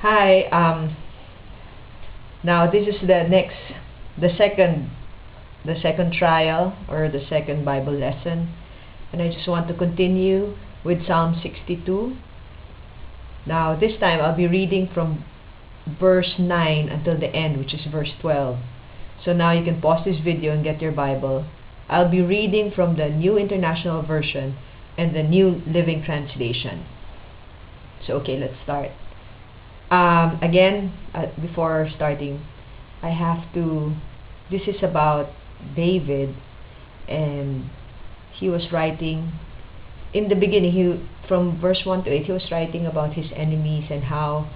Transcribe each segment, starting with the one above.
Hi, now this is the second, the second trial or the second Bible lesson, and I just want to continue with Psalm 62. Now this time I'll be reading from verse 9 until the end, which is verse 12. So now you can pause this video and get your Bible. I'll be reading from the New International Version and the New Living Translation. So okay, let's start. Before starting, I have to, this is about David, and he was writing, in the beginning, from verse 1 to 8, he was writing about his enemies and how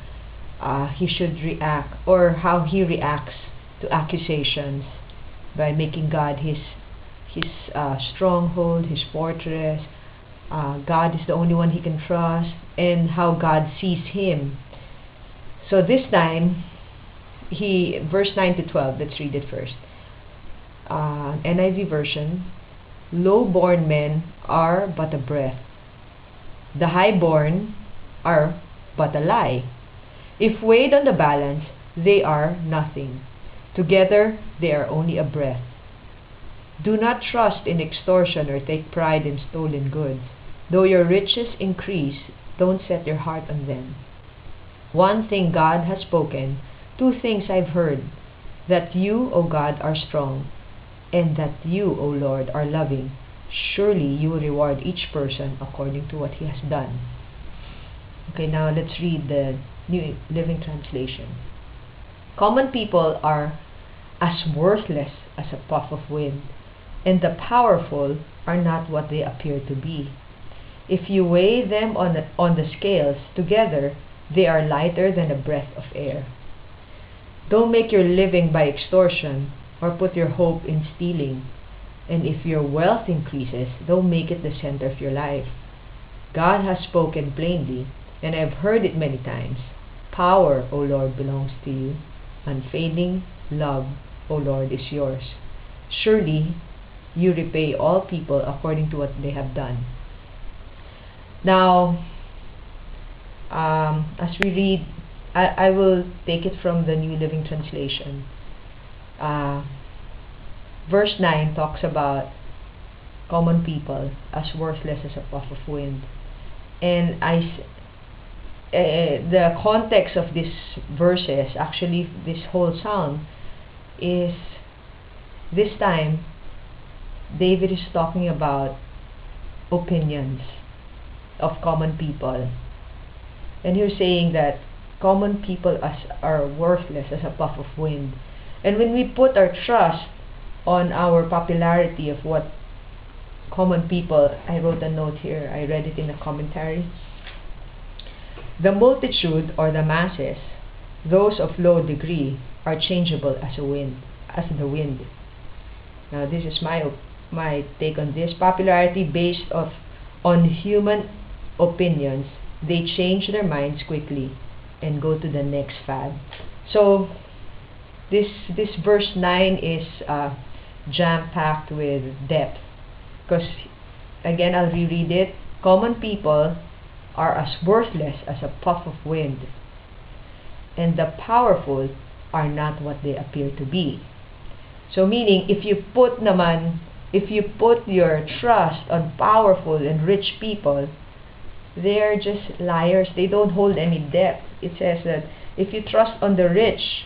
he should react, or how he reacts to accusations by making God his stronghold, his fortress. God is the only one he can trust, and how God sees him. So this time, verse 9 to 12, let's read it first. NIV version, low-born men are but a breath. The high-born are but a lie. If weighed on the balance, they are nothing. Together, they are only a breath. Do not trust in extortion or take pride in stolen goods. Though your riches increase, don't set your heart on them. One thing God has spoken, two things I've heard, that you, O God, are strong, and that you, O Lord, are loving. Surely you will reward each person according to what he has done. Okay, now let's read the New Living Translation. Common people are as worthless as a puff of wind, and the powerful are not what they appear to be. If you weigh them on the scales together, they are lighter than a breath of air. Don't make your living by extortion or put your hope in stealing. And if your wealth increases, don't make it the center of your life. God has spoken plainly, and I have heard it many times. Power, O Lord, belongs to you. Unfailing love, O Lord, is yours. Surely you repay all people according to what they have done. Now, as we read, I will take it from the New Living Translation. Verse 9 talks about common people as worthless as a puff of wind. And the context of these verses, actually this whole psalm, is this time David is talking about opinions of common people. And he's saying that common people are worthless as a puff of wind. And when we put our trust on our popularity of what common people, I wrote a note here, I read it in a commentary. The multitude, or the masses, those of low degree, are changeable as the wind. Now this is my take on this. Popularity based on human opinions, they change their minds quickly and go to the next fad. So this verse 9 is jam-packed with depth, because again, I'll reread it. Common people are as worthless as a puff of wind, and the powerful are not what they appear to be. So meaning, if you put your trust on powerful and rich people, they are just liars. They don't hold any depth. It says that if you trust on the rich,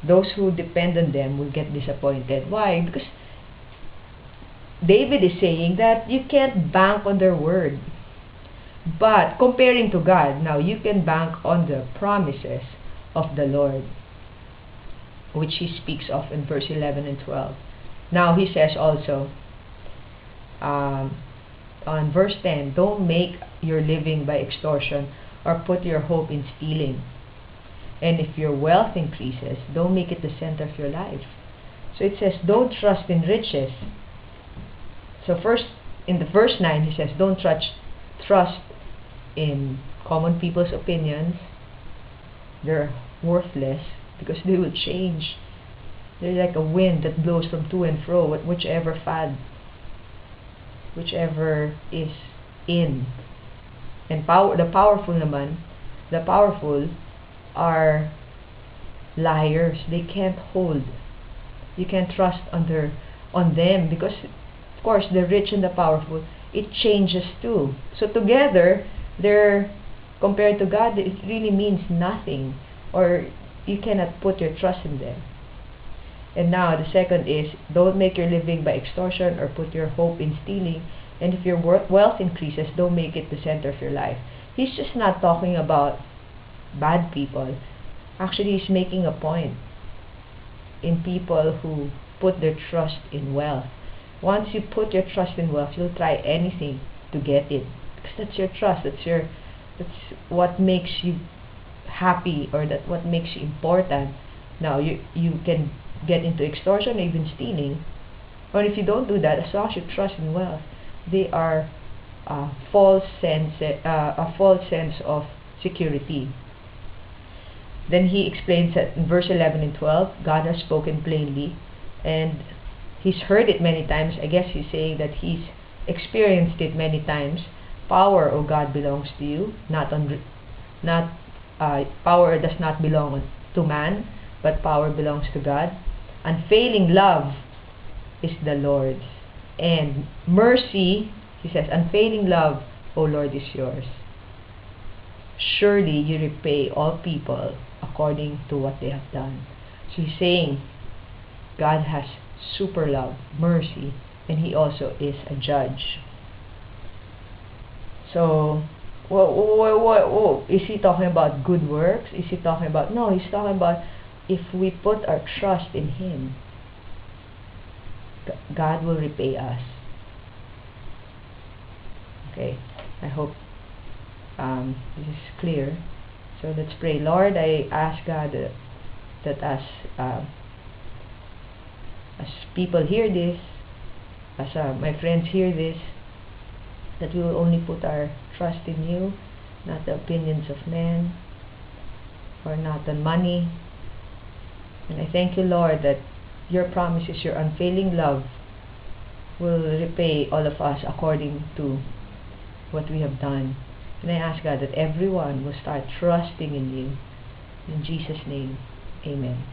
those who depend on them will get disappointed. Why? Because David is saying that you can't bank on their word. But comparing to God, now you can bank on the promises of the Lord, which he speaks of in verse 11 and 12. Now he says also, on verse 10, don't make your living by extortion or put your hope in stealing. And if your wealth increases, don't make it the center of your life. So it says, don't trust in riches. So first, in the verse 9, he says, don't trust in common people's opinions. They're worthless because they will change. They're like a wind that blows from to and fro, whichever is in. And the powerful are liars. They can't hold. You can't trust on them, because of course the rich and the powerful, it changes too. So together, they're compared to God, it really means nothing, or you cannot put your trust in them. And now the second is, don't make your living by extortion or put your hope in stealing. And if your wealth increases, don't make it the center of your life. He's just not talking about bad people. Actually, he's making a point in people who put their trust in wealth. Once you put your trust in wealth, you'll try anything to get it, because that's your trust. That's what makes you happy, or that what makes you important. Now you can get into extortion, even stealing, or if you don't do that, as long as you trust in wealth, they are a false sense of security. Then he explains that in verse 11 and 12, God has spoken plainly, and he's heard it many times. I guess he's saying that he's experienced it many times. Power, O God, belongs to you. Power does not belong to man, but power belongs to God. Unfailing love is the Lord's, and mercy, he says, unfailing love, O Lord, is yours. Surely you repay all people according to what they have done. So he's saying God has super love, mercy, and he also is a judge. So, is he talking about good works? Is he talking about, no, he's talking about if we put our trust in him, God will repay us. Okay, I hope this is clear. So let's pray. Lord, I ask God that as people hear this, as my friends hear this, that we will only put our trust in you, not the opinions of men, or not on money. And I thank you, Lord, that your promises, your unfailing love, will repay all of us according to what we have done. And I ask God that everyone will start trusting in you. In Jesus' name, amen.